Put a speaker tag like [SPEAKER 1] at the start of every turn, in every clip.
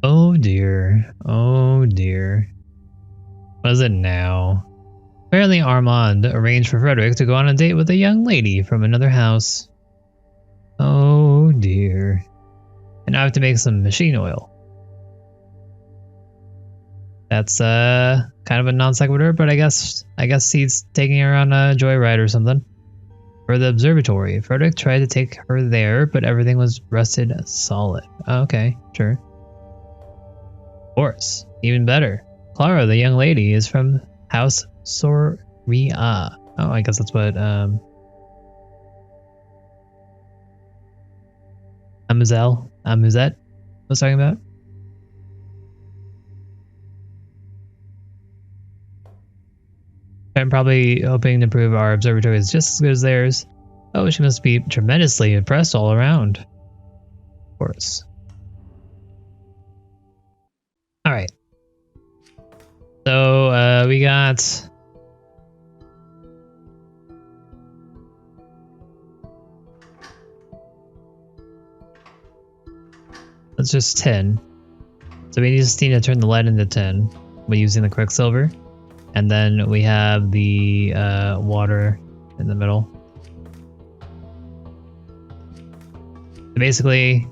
[SPEAKER 1] Oh dear. Oh dear. What is it now? Apparently Armand arranged for Frederick to go on a date with a young lady from another house. Oh dear. And I have to make some machine oil. That's kind of a non sequitur, but I guess he's taking her on a joyride or something. For the observatory, Frederick tried to take her there, but everything was rusted solid. Oh, okay, sure. Of course, even better. Clara, the young lady, is from House Soria. Oh, I guess that's what Amuzette was talking about. I'm probably hoping to prove our observatory is just as good as theirs. Oh, she must be tremendously impressed all around. Of course. Alright. So, we got... That's just 10. So we just need to turn the lead into 10 by using the quicksilver. And then we have the water in the middle. Basically,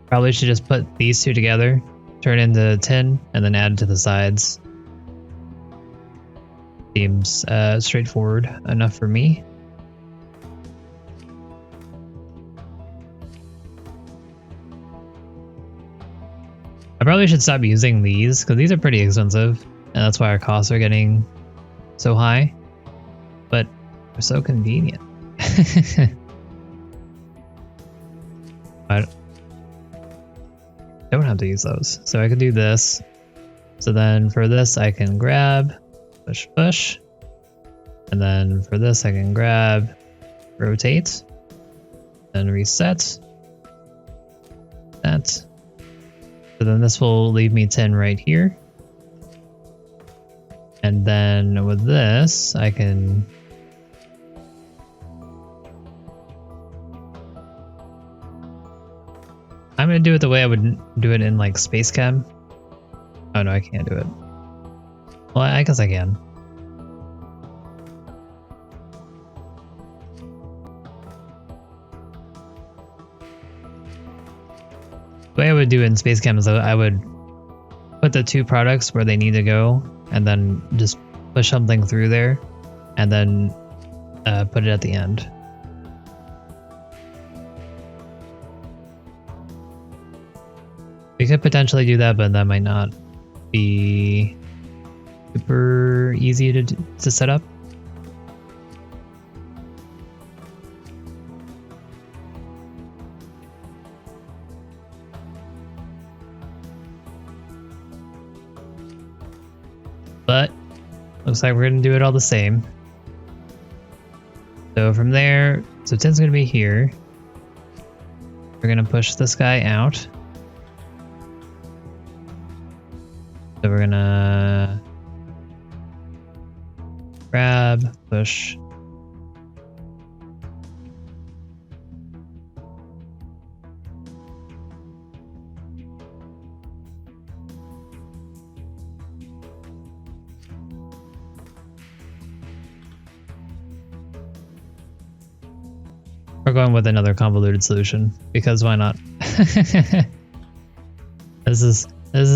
[SPEAKER 1] probably should just put these two together, turn into tin, and then add to the sides. Seems straightforward enough for me. I probably should stop using these, because these are pretty expensive, and that's why our costs are getting so high. But they're so convenient. I don't have to use those, so I can do this. So then for this I can grab, push, push. And then for this I can grab, rotate, then reset. That. So then this will leave me 10 right here. And then with this, I can... I'm going to do it the way I would do it in like Space Chem. Oh no, I can't do it. Well, I guess I can. The way I would do it in Space Chem is I would put the two products where they need to go and then just push something through there and then put it at the end. We could potentially do that, but that might not be super easy to set up. But looks like we're going to do it all the same. So from there, so 10's going to be here. We're going to push this guy out. So we're going to grab, push. We're going with another convoluted solution because why not? This is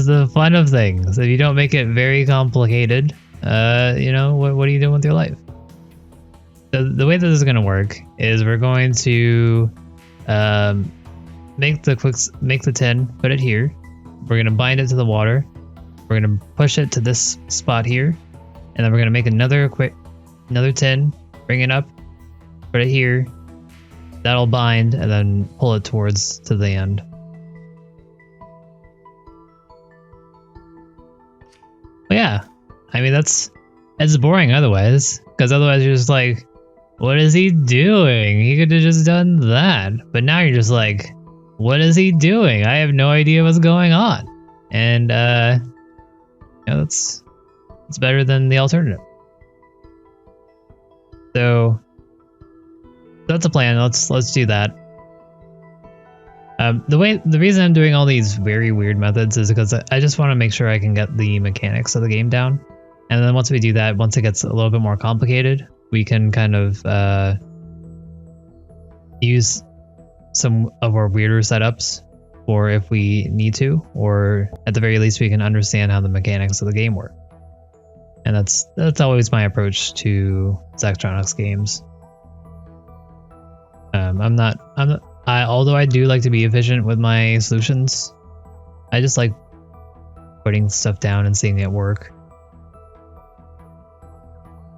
[SPEAKER 1] the fun of things. If you don't make it very complicated, you know, what are you doing with your life? The way that this is going to work is we're going to make the tin, put it here. We're going to bind it to the water. We're going to push it to this spot here, and then we're going to make another tin, bring it up, put it here. That'll bind, and then pull it towards to the end. But yeah, I mean that's boring otherwise, because otherwise you're just like, what is he doing? He could have just done that. But now you're just like, what is he doing? I have no idea what's going on. And you know, it's better than the alternative. So that's a plan. Let's do that. The reason I'm doing all these very weird methods is because I just want to make sure I can get the mechanics of the game down. And then once we do that, once it gets a little bit more complicated, we can kind of use some of our weirder setups, or if we need to, or at the very least we can understand how the mechanics of the game work. And that's always my approach to Zachtronics games. Although I do like to be efficient with my solutions, I just like putting stuff down and seeing it work,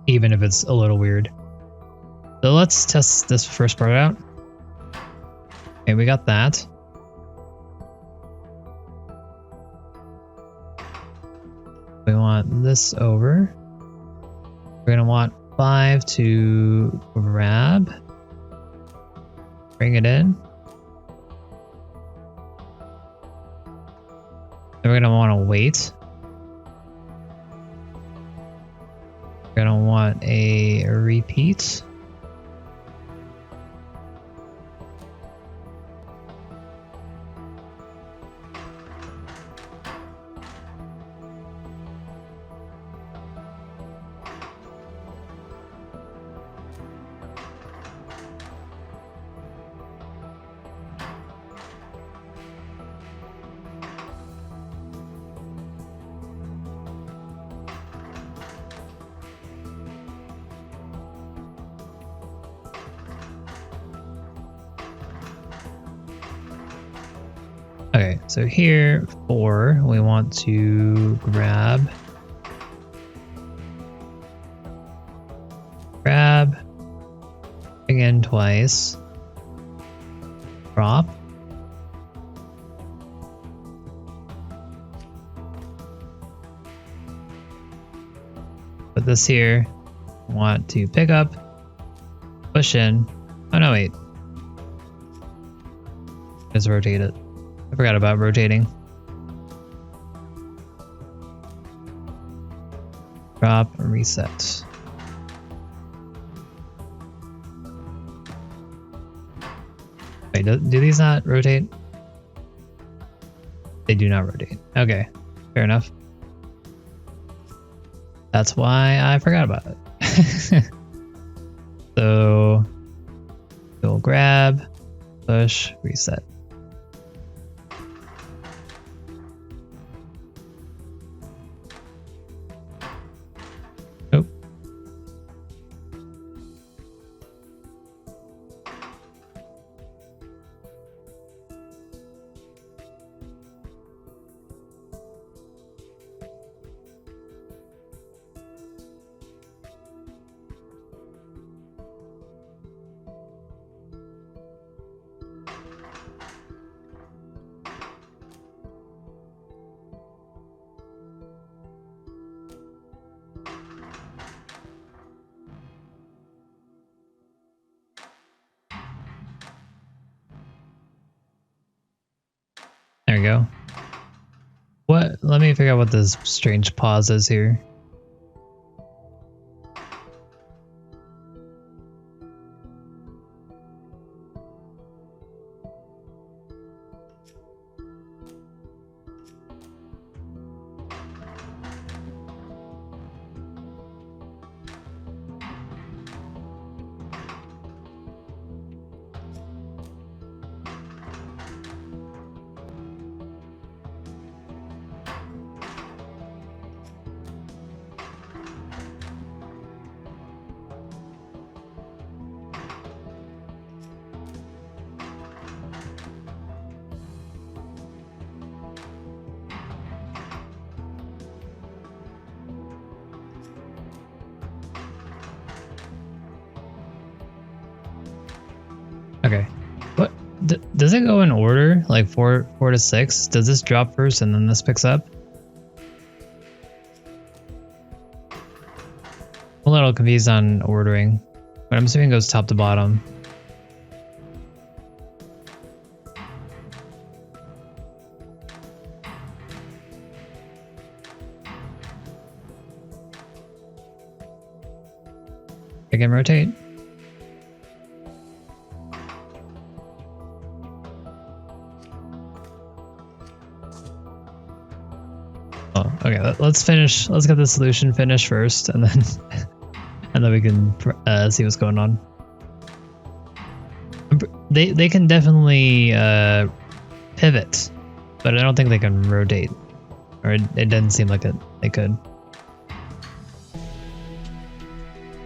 [SPEAKER 1] even if it's a little weird. So let's test this first part out. Okay, we got that. We want this over. We're gonna want 5 to grab. Bring it in. Then we're gonna want to wait. We're gonna want a repeat. Okay, so here 4, we want to grab, again twice, drop, put this here, want to pick up, push in, oh no wait, just rotate it. I forgot about rotating. Drop and reset. Wait, do these not rotate? They do not rotate. Okay, fair enough. That's why I forgot about it. So we'll grab, push, reset. There we go. What? Let me figure out what this strange pause is here. Okay. What? Does it go in order? Like 4 to 6? Does this drop first and then this picks up? I'm a little confused on ordering, but I'm assuming it goes top to bottom. I can rotate. Oh, okay. Let's finish. Let's get the solution finished first, and then and then we can see what's going on. They can definitely pivot, but I don't think they can rotate, or it doesn't seem like they could.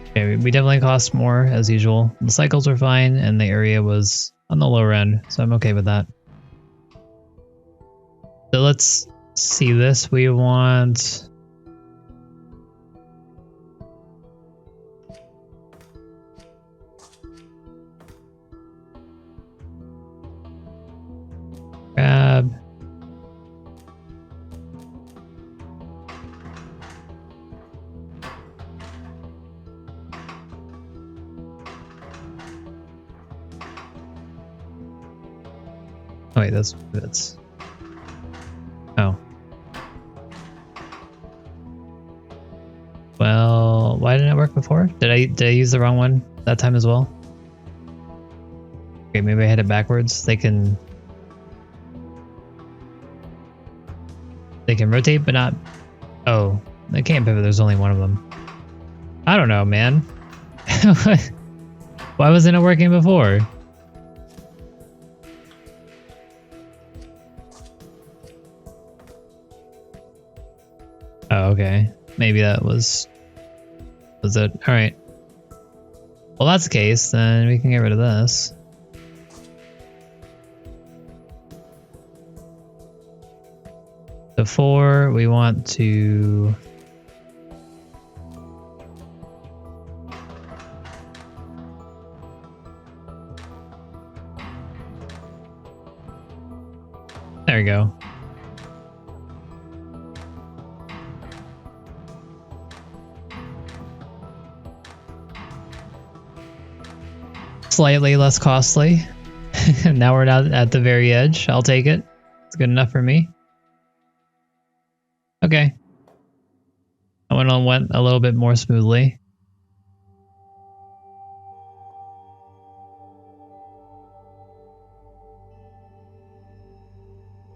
[SPEAKER 1] Okay, we definitely cost more as usual. The cycles were fine, and the area was on the lower end, so I'm okay with that. So let's see this. We want... grab... Oh wait, that's pivots. Oh. Well, why didn't it work before? Did I use the wrong one that time as well? Okay, maybe I had it backwards. They can rotate, but not... Oh, they can't pivot. There's only one of them. I don't know, man. Why wasn't it working before? Oh, okay. Maybe that was it. All right. Well, that's the case. Then we can get rid of this. Before we want to... There we go. Slightly less costly. Now we're not at the very edge. I'll take it. It's good enough for me. Okay. That one went a little bit more smoothly.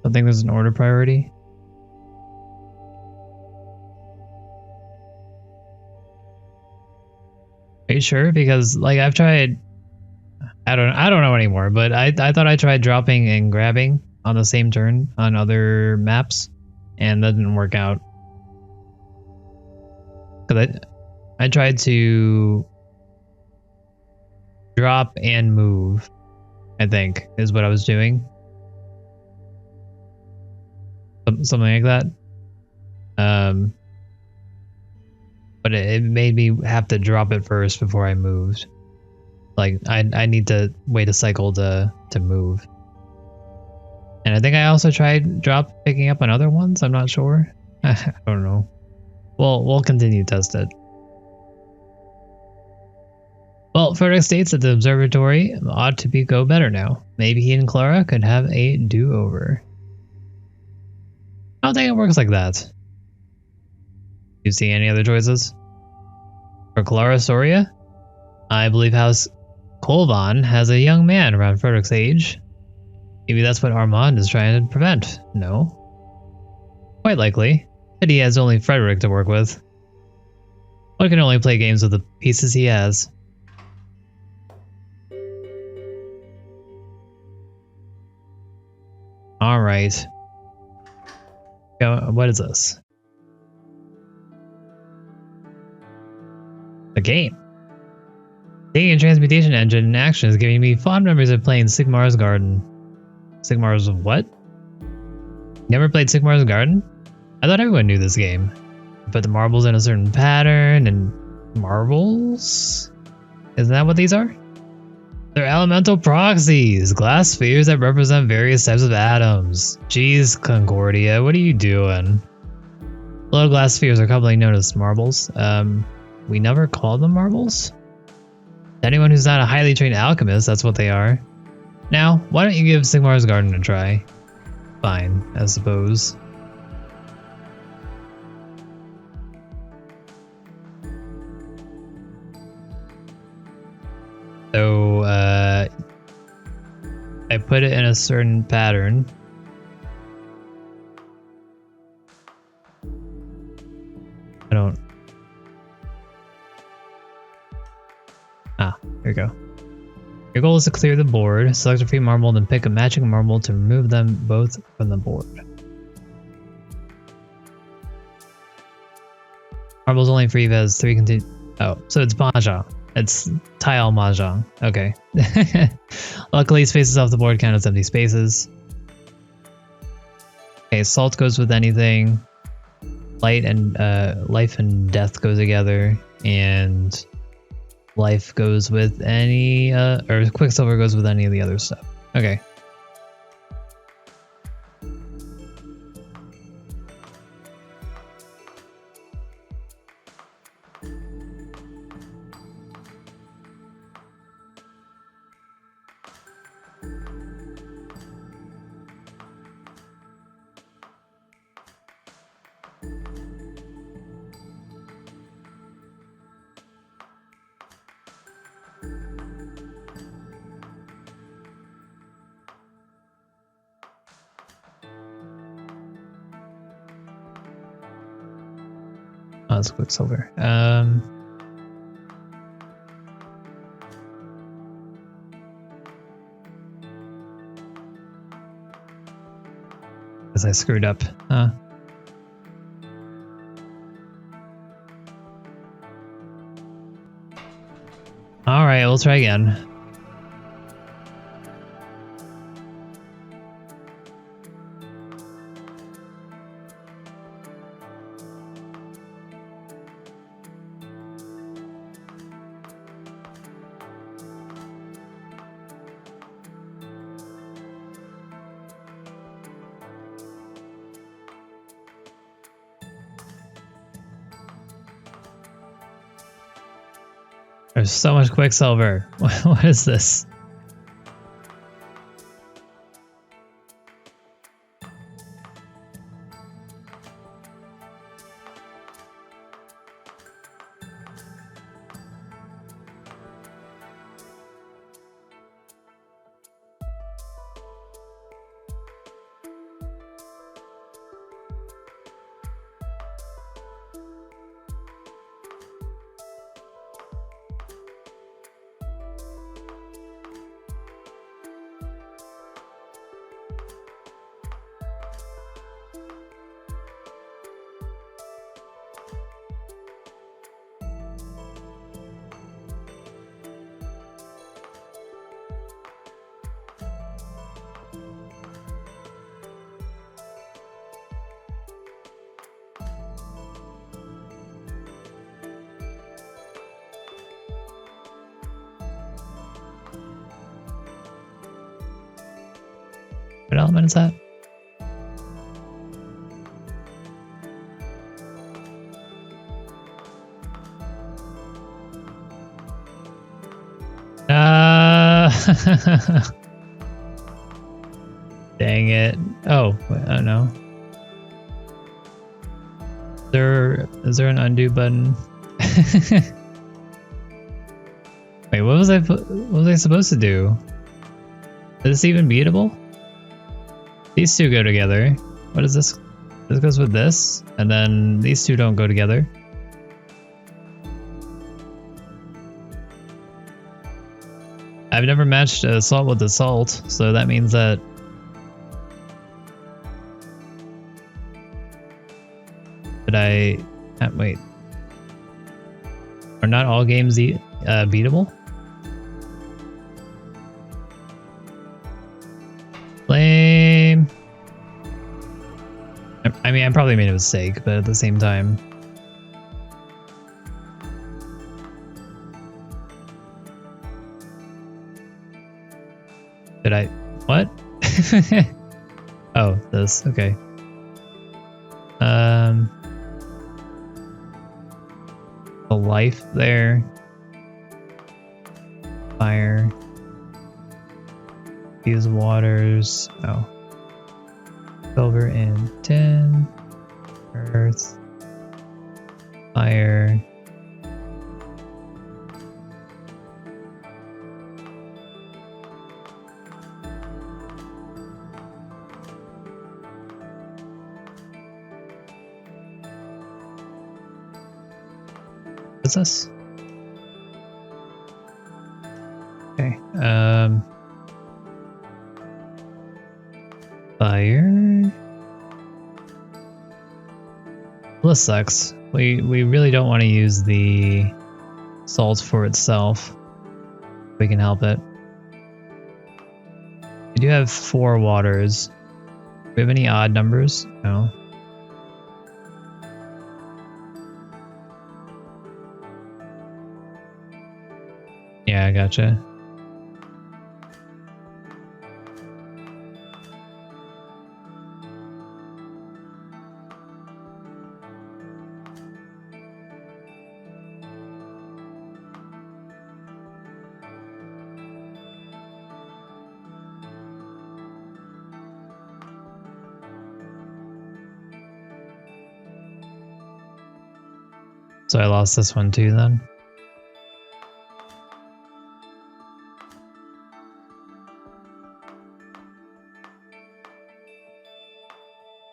[SPEAKER 1] I think there's an order priority. Are you sure? Because like I've tried, I don't know anymore, but I thought I tried dropping and grabbing on the same turn on other maps, and that didn't work out. Cause I tried to drop and move, I think is what I was doing. Something like that. But it made me have to drop it first before I moved. Like I need to wait a cycle to move. And I think I also tried picking up on other ones. I'm not sure. I don't know. Well, we'll continue to test it. Well, Frederick states that the observatory ought to go better now. Maybe he and Clara could have a do-over. I don't think it works like that. You see any other choices? For Clara Soria? I believe House Colvan has a young man around Frederick's age. Maybe that's what Armand is trying to prevent. No? Quite likely. But he has only Frederick to work with. One can only play games with the pieces he has. Alright. What is this? A game. Taking a transmutation engine in action is giving me fond memories of playing Sigmar's Garden. Sigmar's what? Never played Sigmar's Garden? I thought everyone knew this game. Put the marbles in a certain pattern and... Marbles? Isn't that what these are? They're elemental proxies, glass spheres that represent various types of atoms. Jeez, Concordia, what are you doing? Little glass spheres are commonly known as marbles. We never called them marbles? To anyone who's not a highly trained alchemist, that's what they are. Now, why don't you give Sigmar's Garden a try? Fine, I suppose. So, I put it in a certain pattern. go. Your goal is to clear the board. Select a free marble, then pick a matching marble to remove them both from the board. Marble's only free if it has 3 continue. Oh, so it's mahjong. It's tile mahjong. Okay. Luckily, spaces off the board count as empty spaces. Okay, salt goes with anything. Light and life and death go together, and life goes with any or quicksilver goes with any of the other stuff. Okay. Oh, it's quicksilver. Because I screwed up. Huh. Alright, we'll try again. There's so much quicksilver. What is this? What element is that? Dang it. Oh, oh no. Is there an undo button? Wait, what was I supposed to do? Is this even beatable? These two go together. What is this? This goes with this, and then these two don't go together. I've never matched salt with the salt, so that means that wait. Are not all games beatable? Lame. I mean, I probably made a mistake, but at the same time. Did I? What? Oh, this. Okay. The life there. Fire. These waters. Oh. Silver and tin. Earth. Fire. What's this? Fire. Well, this sucks. We really don't want to use the salt for itself. If we can help it. We do have 4 waters. Do we have any odd numbers? No. Yeah, I gotcha. So I lost this one too then.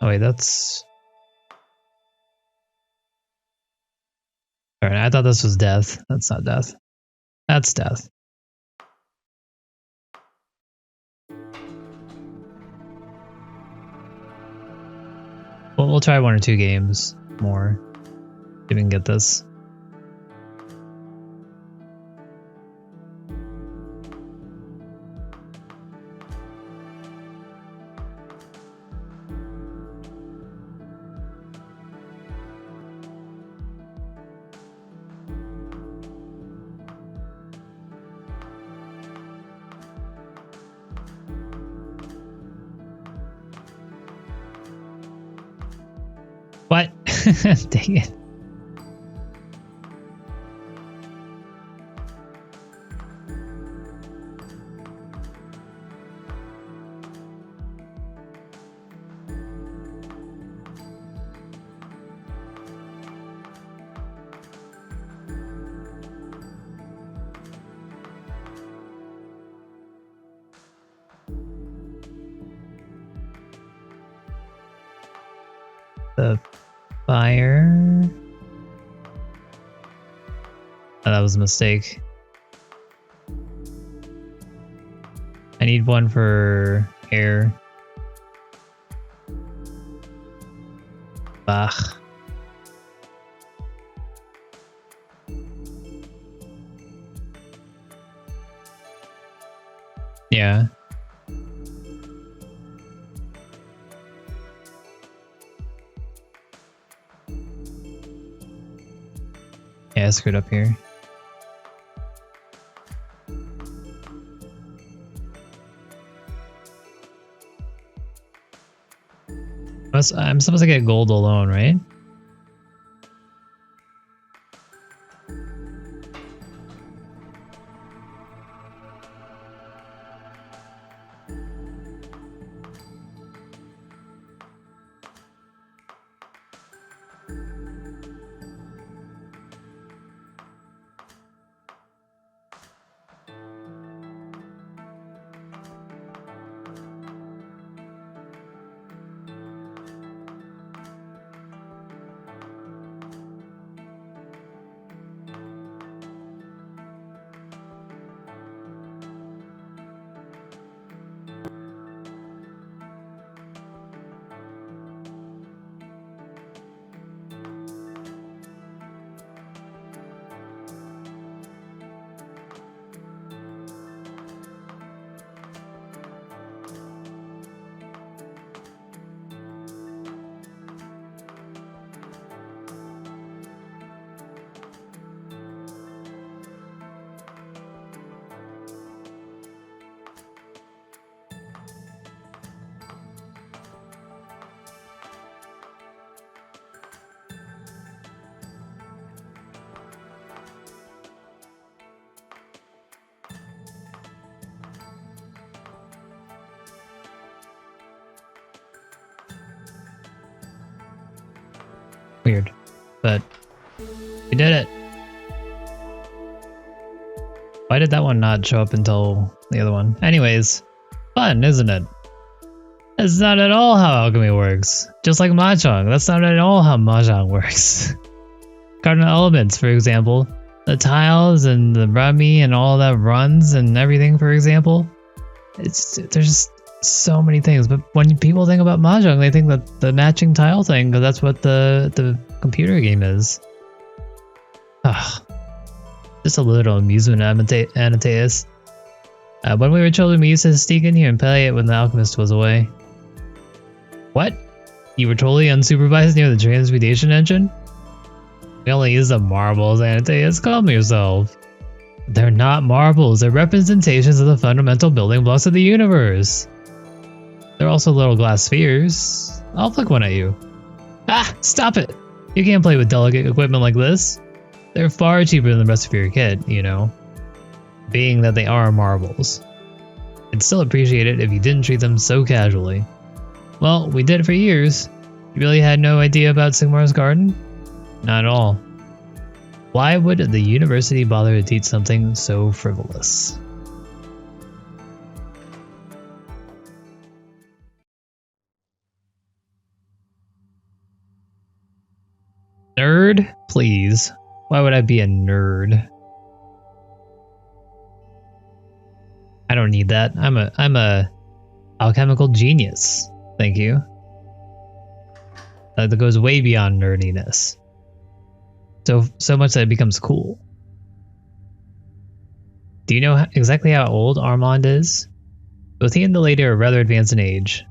[SPEAKER 1] Oh wait, that's... Alright, I thought this was death. That's not death. That's death. Well, we'll try 1 or 2 games more. See if we can get this. What? Dang it. The fire. Oh, that was a mistake. I need 1 for air. Bach. Yeah. Yeah, I screwed up here. I'm supposed to get gold alone, right? Weird, but we did it. Why did that one not show up until the other one? Anyways, fun, isn't it? That's not at all how alchemy works. Just like Mahjong, that's not at all how Mahjong works. Cardinal elements, for example. The tiles and the rummy and all that runs and everything, for example. They're just so many things, but when people think about Mahjong, they think that the matching tile thing, because that's what the computer game is. Ugh. Just a little amusement, Annotatus. When we were children, we used to sneak in here and play it when the alchemist was away. What? You were totally unsupervised near the transmutation engine? We only use the marbles, Annotatus. Calm yourself. They're not marbles, they're representations of the fundamental building blocks of the universe. They're also little glass spheres. I'll flick one at you. Ah! Stop it! You can't play with delicate equipment like this. They're far cheaper than the rest of your kit, you know. Being that they are marbles. I'd still appreciate it if you didn't treat them so casually. Well, we did it for years. You really had no idea about Sigmar's garden? Not at all. Why would the university bother to teach something so frivolous? Nerd? Please. Why would I be a nerd? I don't need that. I'm a alchemical genius. Thank you. That goes way beyond nerdiness. So much that it becomes cool. Do you know exactly how old Armand is? Both he and the lady are rather advanced in age,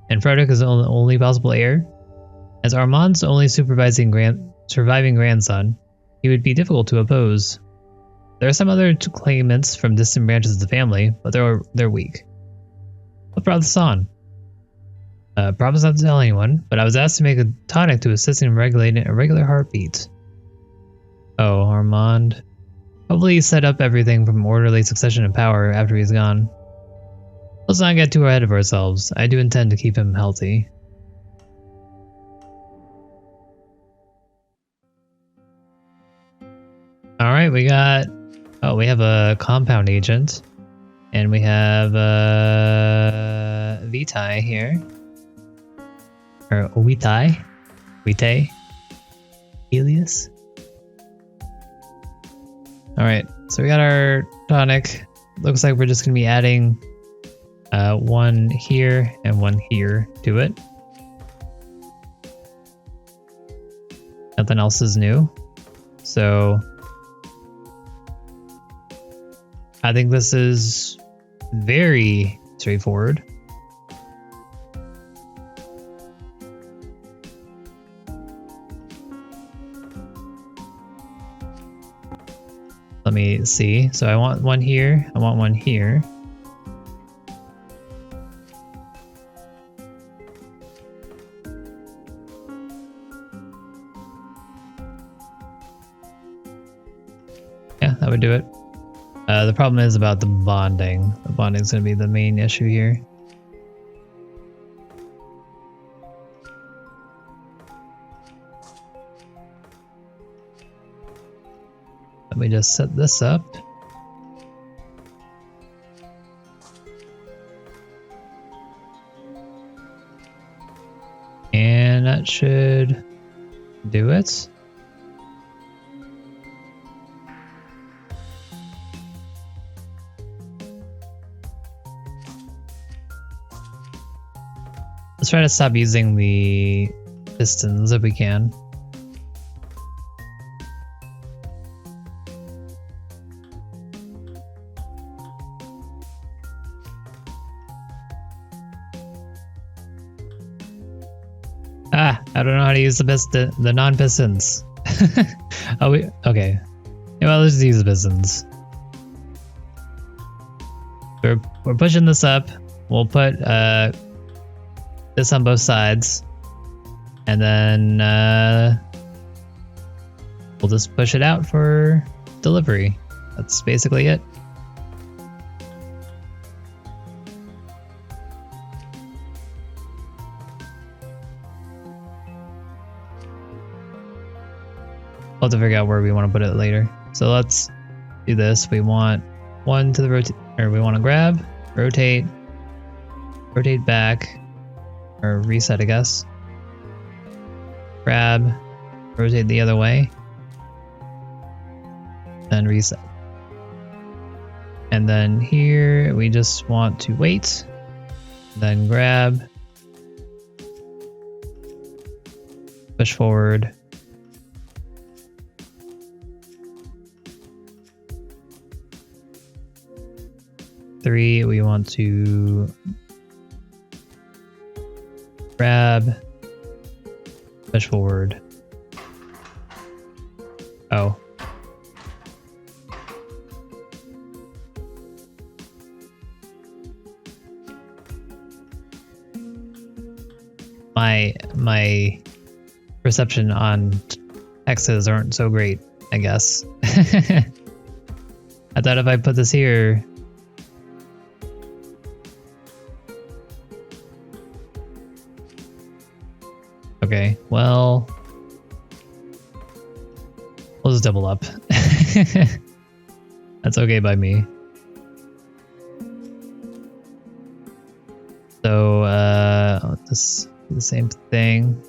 [SPEAKER 1] and Frederick is the only possible heir. As Armand's only surviving grandson, he would be difficult to oppose. There are some other claimants from distant branches of the family, but they're weak. What brought this on? Promise not to tell anyone, but I was asked to make a tonic to assist in regulating a regular heartbeat. Oh, Armand. Hopefully he set up everything from orderly succession of power after he's gone. Let's not get too ahead of ourselves. I do intend to keep him healthy. Alright, we have a compound agent. And we have Vitae here. Or Vitae? Elias? Alright, so we got our tonic. Looks like we're just going to be adding one here and one here to it. Nothing else is new. So I think this is very straightforward. Let me see. So I want one here. I want one here. Yeah, that would do it. The problem is about the bonding. The bonding is going to be the main issue here. Let me just set this up. And that should do it. Let's try to stop using the pistons if we can. Ah, I don't know how to use the non-pistons. Oh, okay. Yeah, well, let's just use the pistons. We're pushing this up. We'll put this on both sides, and then we'll just push it out for delivery. That's basically it. We'll have to figure out where we want to put it later. So let's do this. We want one to the rotate, or we want to grab, rotate back, or reset, I guess. Grab, rotate the other way, and reset. And then here we just want to wait Then grab. Push forward. Three, we want to grab, push forward. Oh. My perception on X's aren't so great, I guess. I thought if I put this here. Okay, well, we'll just double up. That's okay by me. So, this the same thing.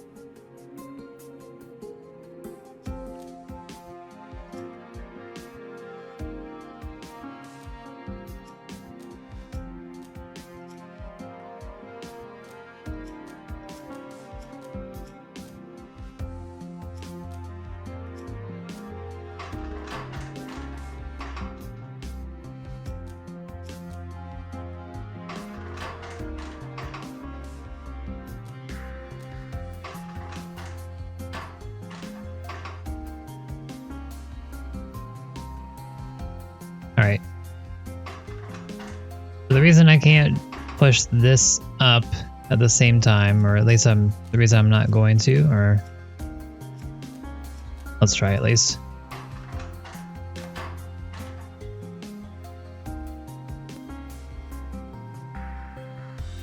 [SPEAKER 1] Alright. So the reason I can't push this up at the same time, or at least the reason I'm not going to, or let's try at least.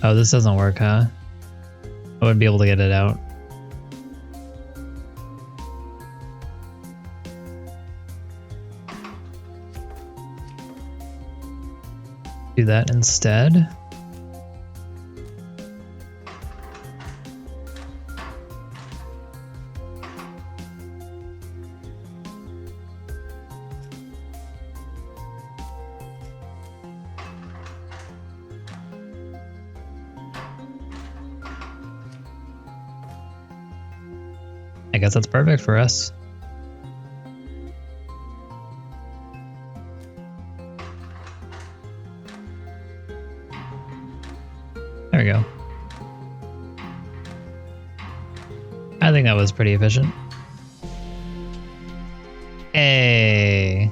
[SPEAKER 1] Oh, this doesn't work, huh? I wouldn't be able to get it out. Do that instead. I guess that's perfect for us. There we go. I think that was pretty efficient. Hey!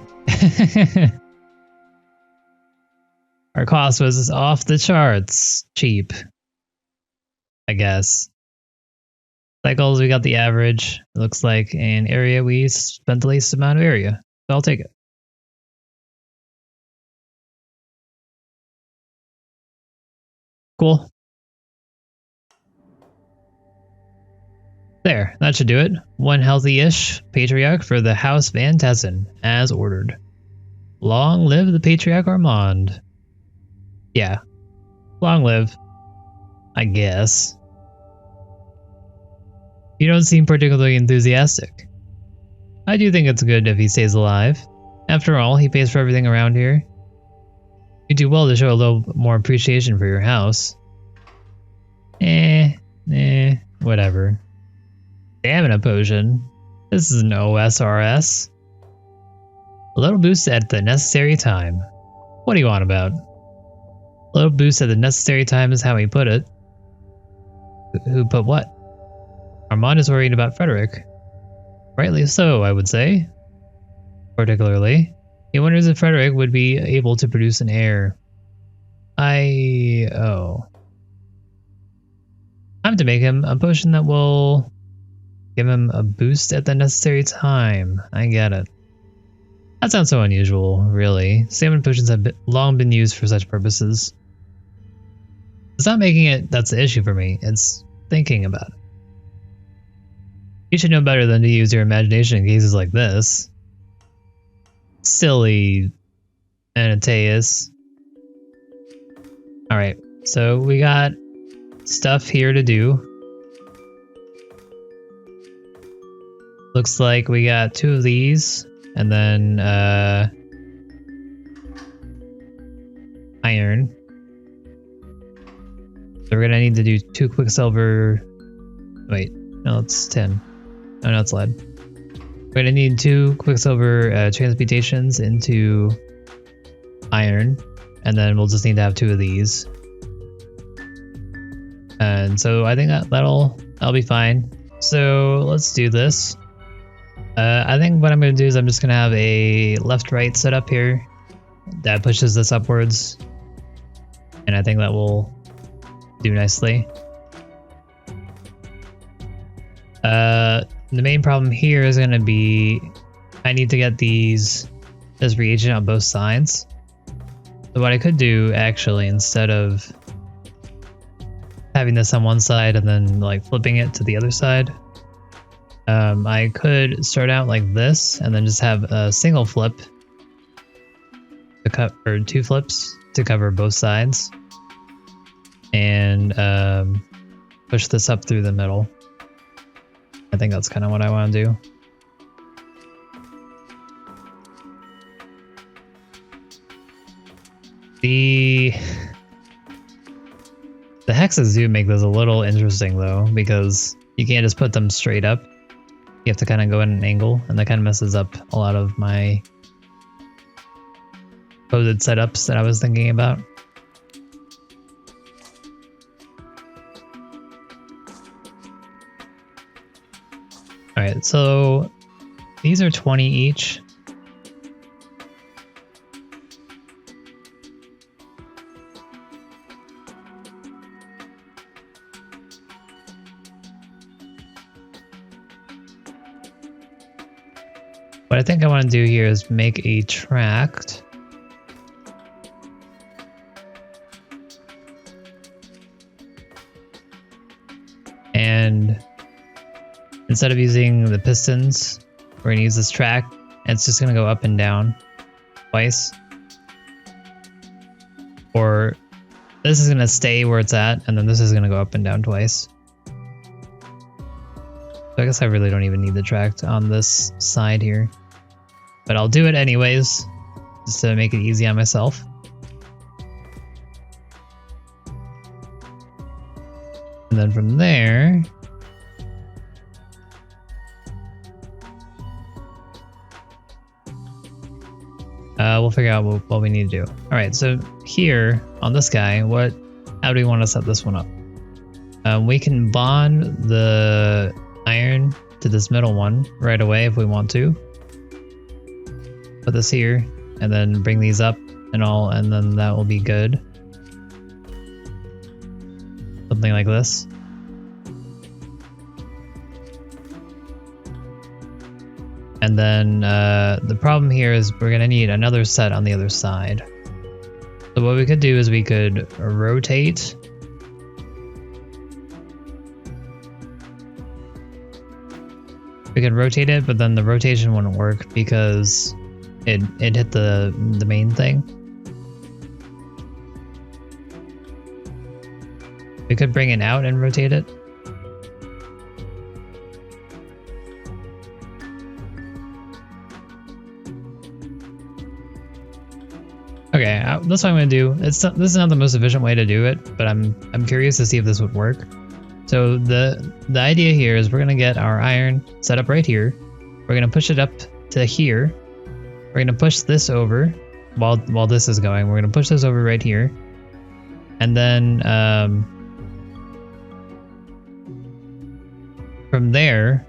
[SPEAKER 1] Our cost was off the charts. Cheap. I guess. Cycles, we got the average. It looks like an area we spent the least amount of area. So I'll take it. Cool. There, that should do it. One healthy-ish patriarch for the House Van Tessen, as ordered. Long live the Patriarch Armand. Yeah. Long live. I guess. You don't seem particularly enthusiastic. I do think it's good if he stays alive. After all, he pays for everything around here. You do well to show a little more appreciation for your house. Whatever. Stamina potion. This is an OSRS. A little boost at the necessary time. What do you want about? A little boost at the necessary time is how he put it. Who put what? Armand is worried about Frederick. Rightly so, I would say. Particularly, he wonders if Frederick would be able to produce an heir. Time to make him a potion that will give him a boost at the necessary time. I get it. That's not so unusual, really. Stamina potions have long been used for such purposes. It's not making it that's the issue for me, it's thinking about it. You should know better than to use your imagination in cases like this. Silly Anataeus. Alright, so we got stuff here to do. Looks like we got 2 of these, and then iron. So we're gonna need to do 2 quicksilver. Wait, no, it's 10. Oh, no, it's lead. We're gonna need 2 quicksilver transmutations into iron, and then we'll just need to have 2 of these. And so I think that'll be fine. So let's do this. I think what I'm gonna do is I'm just gonna have a left-right setup here that pushes this upwards, and I think that will do nicely. The main problem here is going to be I need to get this reagent on both sides. So what I could do actually, instead of having this on one side and then like flipping it to the other side, I could start out like this and then just have a single flip to or 2 flips to cover both sides, and push this up through the middle. I think that's kind of what I want to do. The hexes do make this a little interesting though, because you can't just put them straight up. You have to kind of go at an angle, and that kind of messes up a lot of my supposed setups that I was thinking about. Alright, so these are 20 each. What I think I want to do here is make a tract. And instead of using the pistons, we're going to use this track, and it's just going to go up and down twice. Or this is going to stay where it's at, and then this is going to go up and down twice. So I guess I really don't even need the tract on this side here. But I'll do it anyways, just to make it easy on myself. And then from there, we'll figure out what we need to do. All right, so here on this guy, how do we want to set this one up? We can bond the iron to this middle one right away if we want to. Put this here, and then bring these up and all, and then that will be good. Something like this. And then the problem here is we're going to need another set on the other side. So what we could do is we could rotate. We could rotate it, but then the rotation wouldn't work because it hit the main thing. We could bring it out and rotate it. Okay, that's what I'm gonna do. This is not the most efficient way to do it, but I'm curious to see if this would work. So the idea here is we're gonna get our iron set up right here. We're gonna push it up to here. We're gonna push this over while this is going. We're gonna push this over right here, and then from there,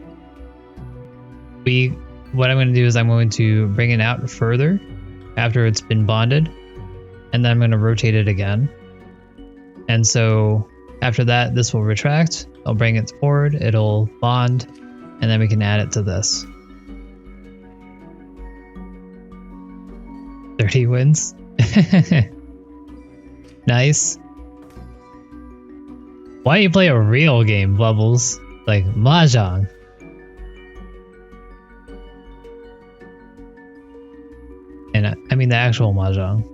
[SPEAKER 1] what I'm gonna do is I'm going to bring it out further after it's been bonded, and then I'm going to rotate it again. And so after that, this will retract. I'll bring it forward, it'll bond, and then we can add it to this. 30 wins. Nice. Why do you play a real game, Bubbles? Like Mahjong. And I mean the actual Mahjong.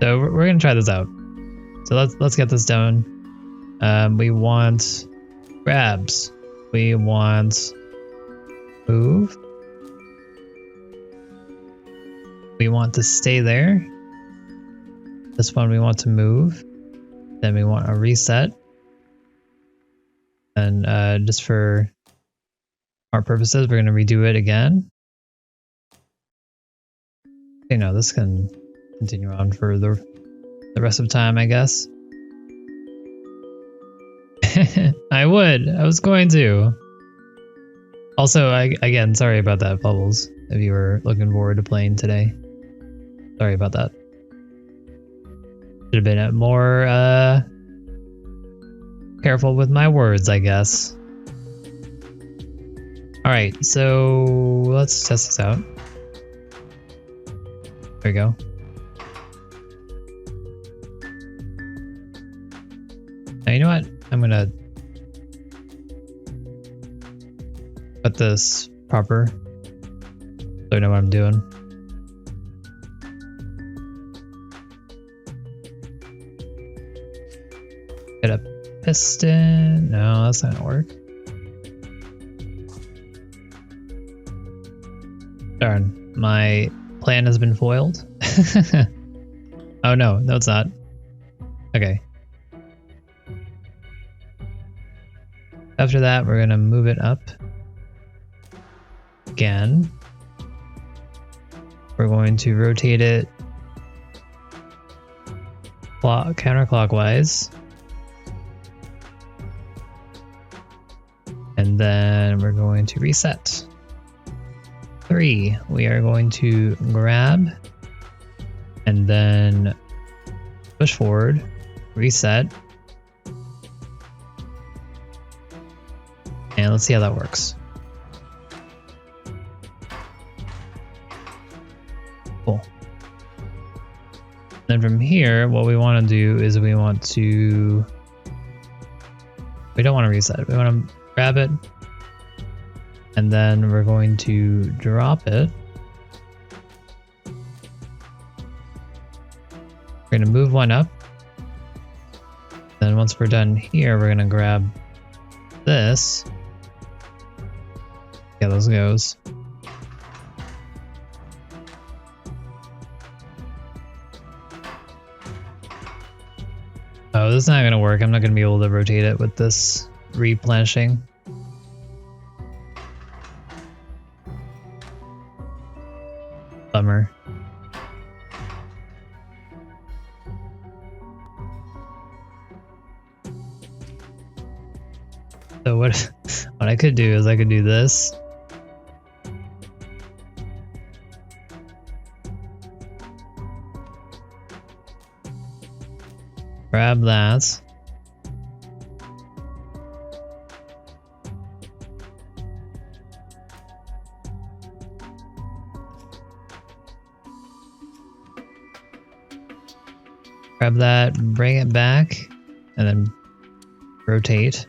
[SPEAKER 1] So we're gonna try this out. So let's get this done. We want grabs. We want move. We want to stay there. This one we want to move. Then we want a reset. And just for our purposes, we're going to redo it again. Okay, no, this can continue on for the rest of time, I guess. I would. I was going to. Also, again, sorry about that, Bubbles, if you were looking forward to playing today. Sorry about that. Should have been more careful with my words, I guess. Alright, so let's test this out. There we go. Now, you know what? I'm gonna put this proper so I know what I'm doing. Get a piston. No, that's not gonna work. Darn, my plan has been foiled. Oh no, no it's not. Okay. After that, we're gonna move it up again. We're going to rotate it counterclockwise. And then we're going to reset. 3, we are going to grab and then push forward, reset. And let's see how that works. Cool. Then from here, what we want to do is we don't want to reset. We want to grab it, and then we're going to drop it. We're going to move one up. Then once we're done here, we're going to grab this. Yeah, those goes. Oh, this is not going to work. I'm not going to be able to rotate it with this replenishing. Bummer. So what I could do is I could do this. Grab that. Grab that, bring it back, and then rotate.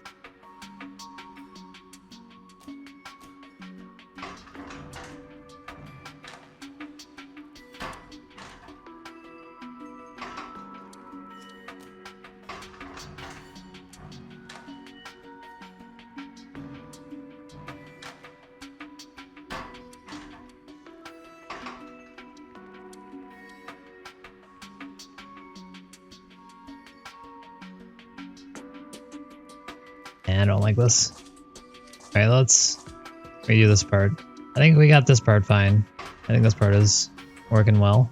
[SPEAKER 1] I don't like this. Alright, let's redo this part. I think we got this part fine. I think this part is working well.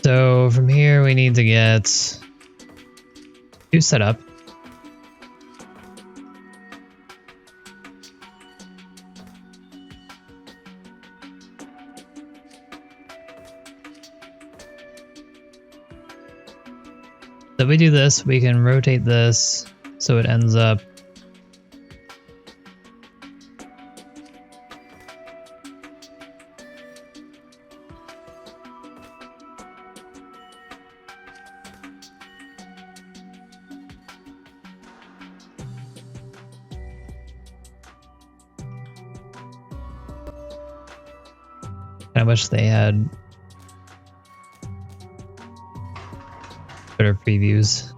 [SPEAKER 1] So from here we need to get 2 set up. So if we do this, we can rotate this so it ends up I wish they had better previews.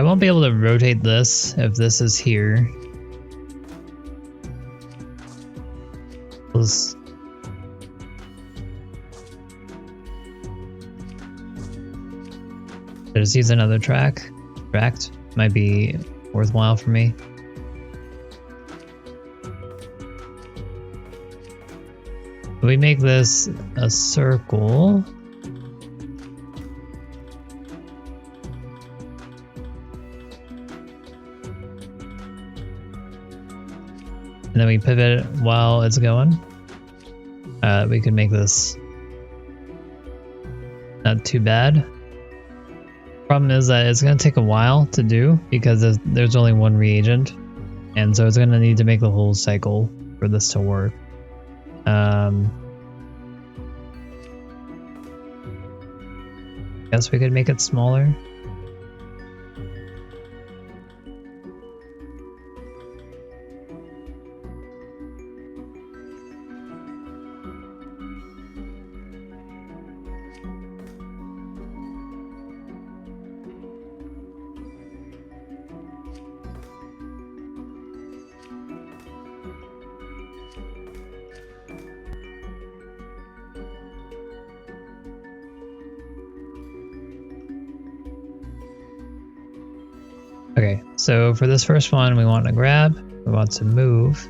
[SPEAKER 1] I won't be able to rotate this if this is here. Let's just use another tract. Might be worthwhile for me. We make this a circle. And then we pivot while it's going. We can make this not too bad. Problem is that it's going to take a while to do because there's only one reagent. And so it's going to need to make the whole cycle for this to work. Guess we could make it smaller. Okay, so for this first one, we want to grab, we want to move.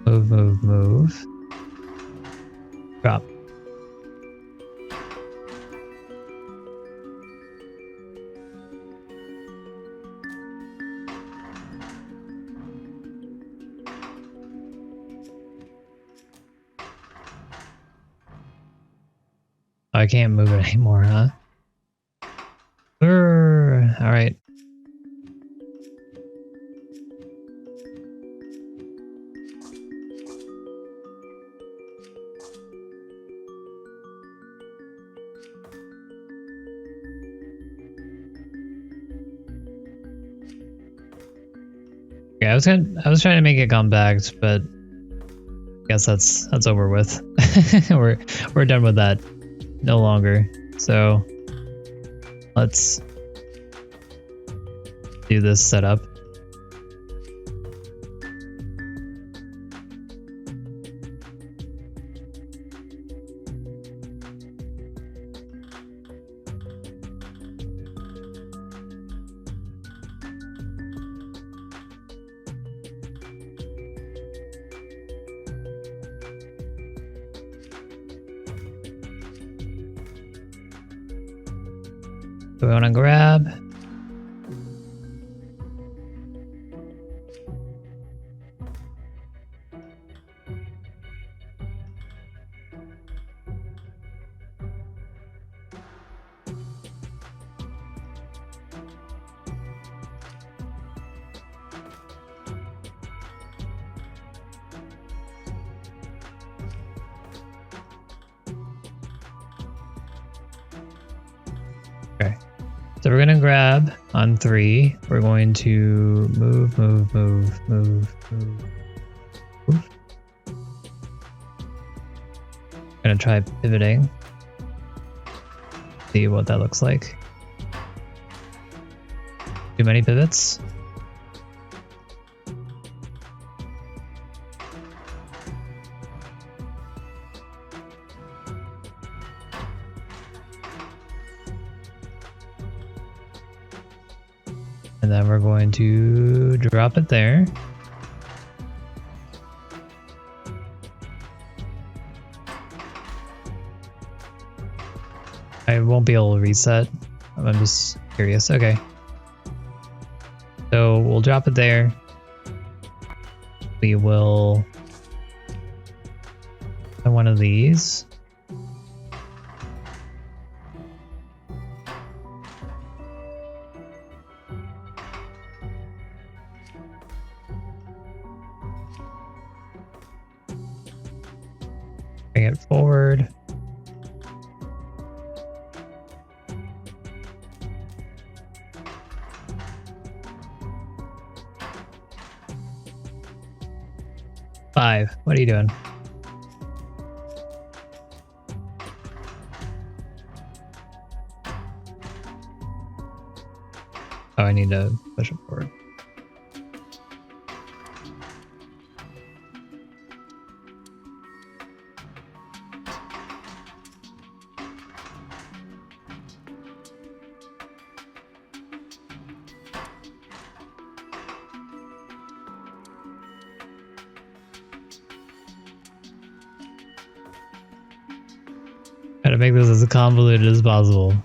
[SPEAKER 1] Move. Drop. Oh, I can't move it anymore, huh? All right. Yeah, I was trying to make it compact, but I guess that's over with. we're done with that. No longer. So let's do this setup. So we want to grab. Okay. So we're gonna grab on 3. We're going to move. Gonna try pivoting. See what that looks like. Too many pivots. And then we're going to drop it there. I won't be able to reset. I'm just curious. Okay. So we'll drop it there. We will have one of these. Bring it forward. Five. What are you doing? Oh, I need to push it forward. Try to make this as convoluted as possible.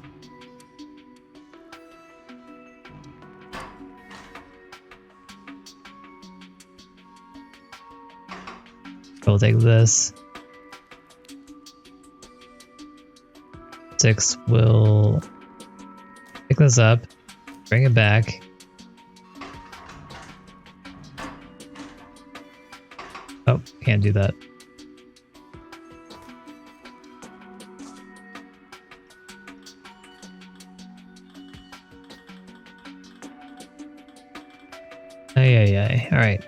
[SPEAKER 1] We'll take this. 6 will pick this up, bring it back. Oh, can't do that. Ay. All right.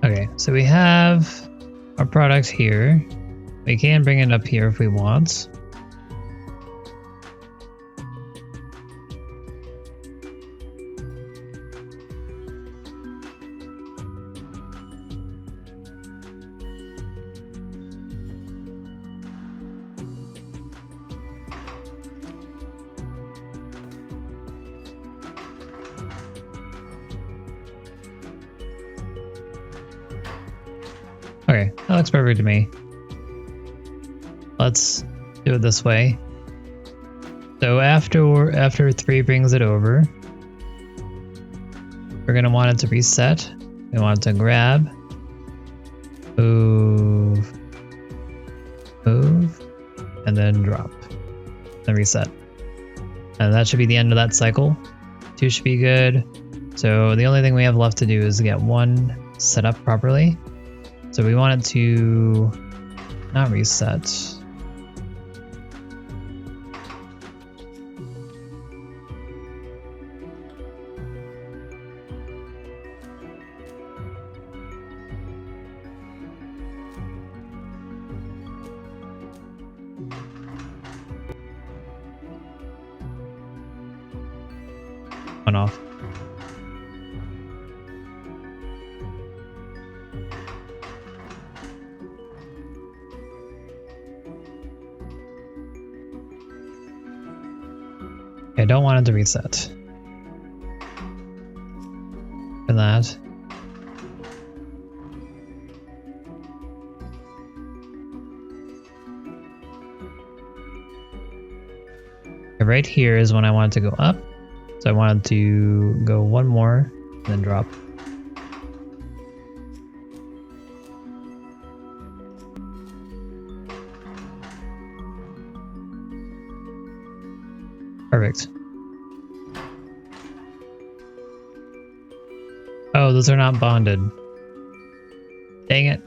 [SPEAKER 1] Okay, so we have our product here. We can bring it up here if we want. Okay, that looks perfect to me. Let's do it this way. So after 3 brings it over, we're gonna want it to reset. We want it to grab, move, and then drop, then reset. And that should be the end of that cycle. 2 should be good. So the only thing we have left to do is get 1 set up properly. So we want it to not reset. One off. I don't want it to reset. For that. Okay, right here is when I want it to go up. So I wanted to go 1 more, then drop. Perfect. Oh, those are not bonded. Dang it.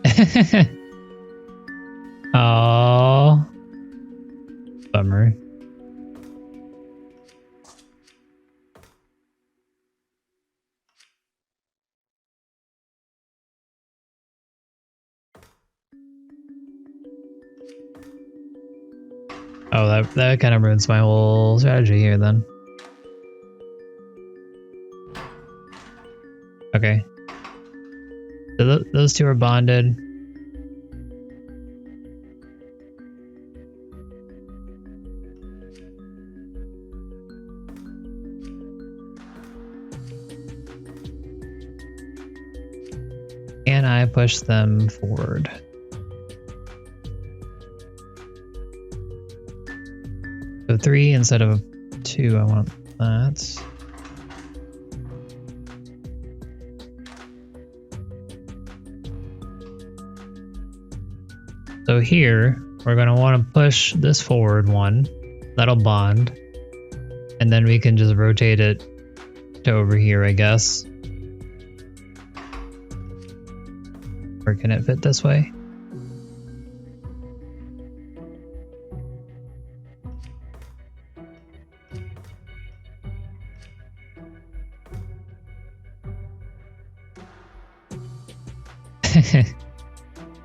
[SPEAKER 1] Oh, bummer. Oh, that kind of ruins my whole strategy here then. Okay. So those 2 are bonded. And I push them forward. So 3 instead of 2, I want that. So here, we're going to want to push this forward one. That'll bond. And then we can just rotate it to over here, I guess. Or can it fit this way?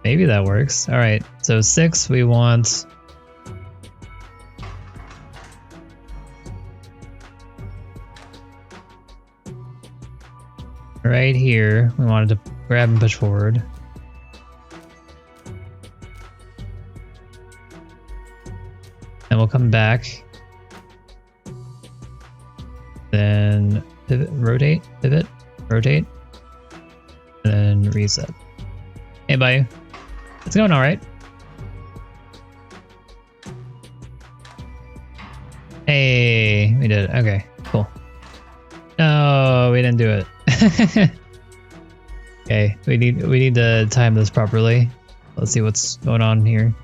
[SPEAKER 1] Maybe that works. All right, so 6 we want. Right here, we wanted to grab and push forward. And we'll come back. Then pivot, rotate, pivot, rotate. And then reset. Hey, bye. It's going all right. Hey, we did it. Okay, cool. No, we didn't do it. Okay, we need to time this properly. Let's see what's going on here.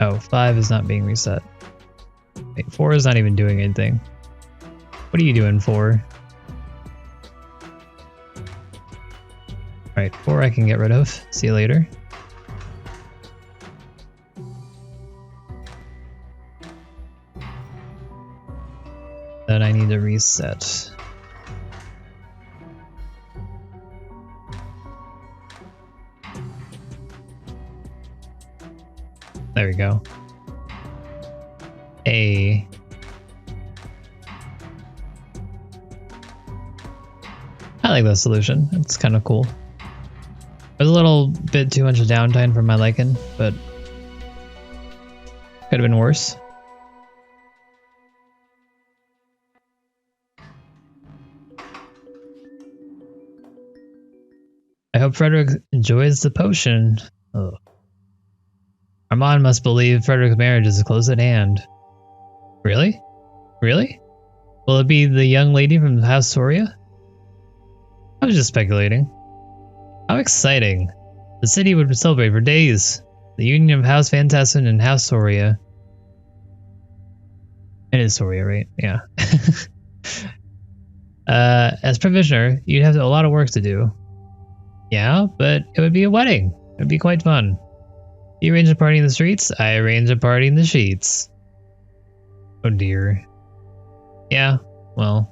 [SPEAKER 1] Oh, 5 is not being reset. Wait, 4 is not even doing anything. What are you doing, 4? Alright, 4 I can get rid of. See you later. Then I need to reset. There we go. A. I like that solution. It's kind of cool. There's a little bit too much downtime for my liking, but could have been worse. I hope Frederick enjoys the potion. Ugh. Armand must believe Frederick's marriage is close at hand. Really? Really? Will it be the young lady from House Soria? I was just speculating. How exciting. The city would celebrate for days. The union of House Van Tassen and House Soria. It is Soria, right? Yeah. As provisioner, you'd have a lot of work to do. Yeah, but it would be a wedding. It would be quite fun. You arrange a party in the streets, I arrange a party in the sheets. Oh dear. Yeah, well.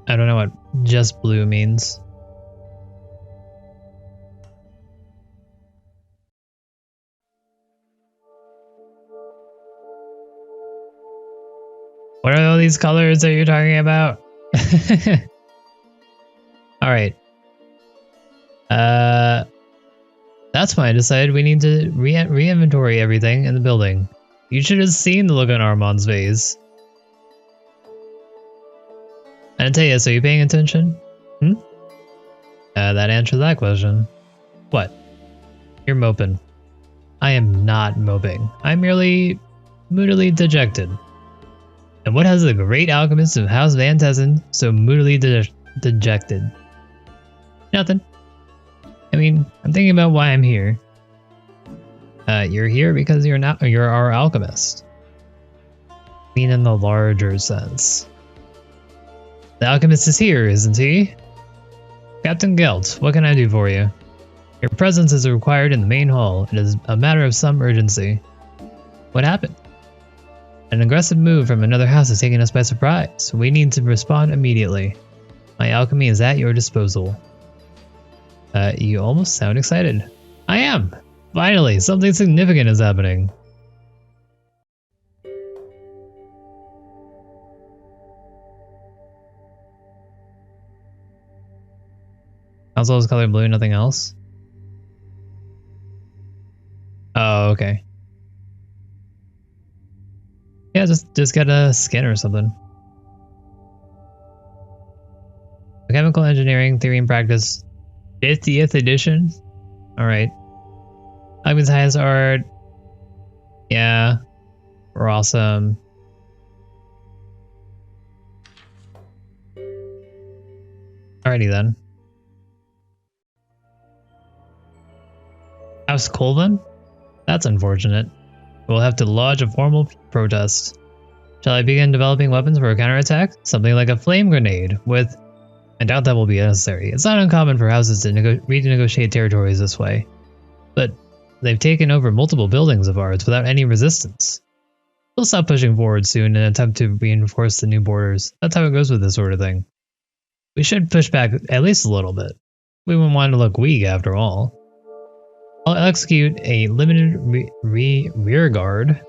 [SPEAKER 1] I don't know what just blue means. What are all these colors that you're talking about? Alright. That's when I decided we need to re-inventory everything in the building. You should have seen the look on Armand's face. I didn't tell you, so you paying attention? That answers that question. What? You're moping. I am not moping. I'm merely moodily dejected. And what has the great alchemist of House Van Tassen so moodily dejected? Nothing. I mean, I'm thinking about why I'm here. You're here because you're our alchemist. I mean in the larger sense. The alchemist is here, isn't he? Captain Gelt, what can I do for you? Your presence is required in the main hall. It is a matter of some urgency. What happened? An aggressive move from another house is taking us by surprise. We need to respond immediately. My alchemy is at your disposal. You almost sound excited. I am! Finally, something significant is happening. Console is colored blue, nothing else. okay. Yeah, just get a scanner or something. Chemical engineering theory and practice, 50th edition. All right. Magnum's highest art. Yeah, we're awesome. Alrighty then. House Colvin? That's unfortunate. We'll have to lodge a formal protest. Shall I begin developing weapons for a counterattack? Something like a flame grenade with... I doubt that will be necessary. It's not uncommon for houses to renegotiate territories this way. But they've taken over multiple buildings of ours without any resistance. We'll stop pushing forward soon and attempt to reinforce the new borders. That's how it goes with this sort of thing. We should push back at least a little bit. We wouldn't want to look weak after all. I'll execute a limited rearguard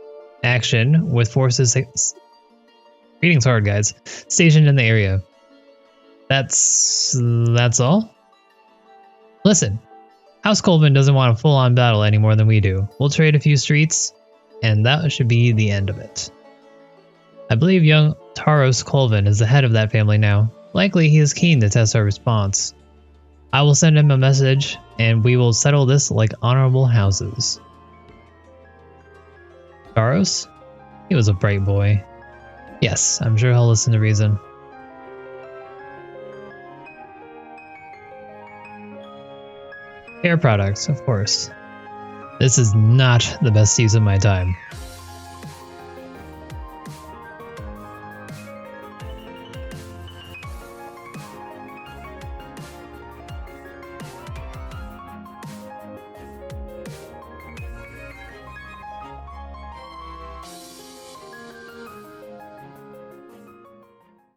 [SPEAKER 1] action with forces reading's hard, guys. Stationed in the area. That's all? Listen, House Colvin doesn't want a full-on battle any more than we do. We'll trade a few streets, and that should be the end of it. I believe young Taros Colvin is the head of that family now. Likely he is keen to test our response. I will send him a message, and we will settle this like honorable houses. Taros? He was a bright boy. Yes, I'm sure he'll listen to reason. Hair products, of course. This is not the best use of my time.